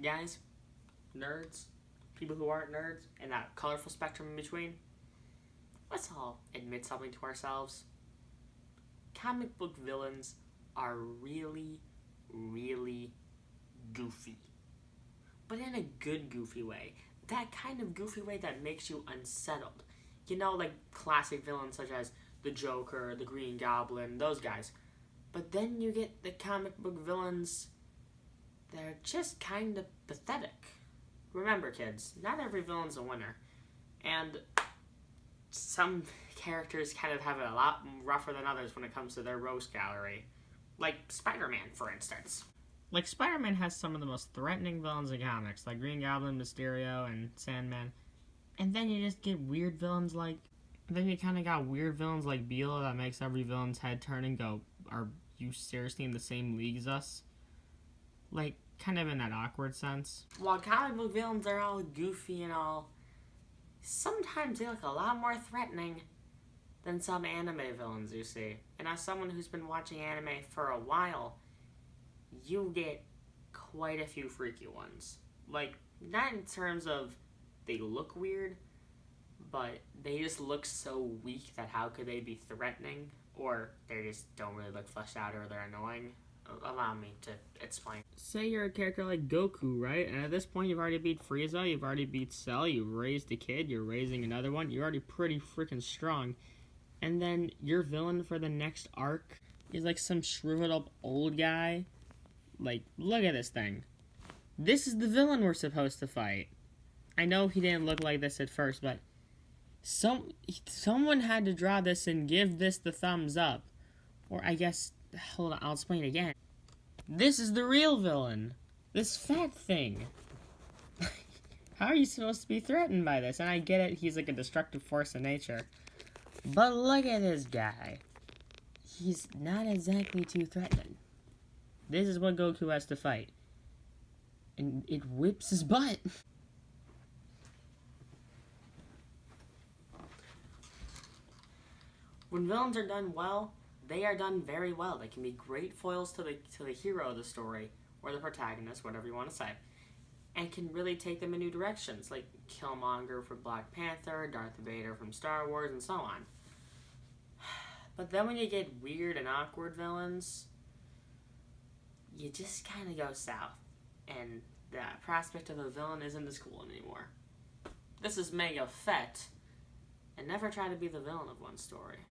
guys, nerds, people who aren't nerds, and that colorful spectrum in between, let's all admit something to ourselves. Comic book villains are really, really goofy. But in a good goofy way. That kind of goofy way that makes you unsettled. You know, like classic villains such as the Joker, the Green Goblin, those guys. But then you get the comic book villains, they're just kind of pathetic. Remember, kids, not every villain's a winner. And some characters kind of have it a lot rougher than others when it comes to their rogues gallery. Like Spider-Man, for instance. Like, Spider-Man has some of the most threatening villains in comics, like Green Goblin, Mysterio, and Sandman. And then you just get weird villains like... Then you kind of got weird villains like Beetle that makes every villain's head turn and go, are you seriously in the same league as us? Like, kind of in that awkward sense. While comic book villains are all goofy and all, sometimes they look a lot more threatening than some anime villains you see. And as someone who's been watching anime for a while, you get quite a few freaky ones. Like, not in terms of they look weird, but they just look so weak that how could they be threatening? Or they just don't really look fleshed out or they're annoying. Allow me to explain. Say you're a character like Goku, right? And at this point you've already beat Frieza, you've already beat Cell, you've raised a kid, you're raising another one, you're already pretty freaking strong. And then your villain for the next arc is like some shriveled up old guy. Like, look at this thing. This is the villain we're supposed to fight. I know he didn't look like this at first, but someone had to draw this and give this the thumbs up. Or I guess, hold on, I'll explain again. This is the real villain. This fat thing. How are you supposed to be threatened by this? And I get it, he's like a destructive force of nature. But look at this guy. He's not exactly too threatening. This is what Goku has to fight. And it whips his butt. When villains are done well, they are done very well. They can be great foils to the hero of the story, or the protagonist, whatever you want to say, and can really take them in new directions, like Killmonger from Black Panther, Darth Vader from Star Wars, and so on. But then when you get weird and awkward villains, you just kind of go south, and the prospect of a villain isn't as cool anymore. This is Mega Fett, and never try to be the villain of one story.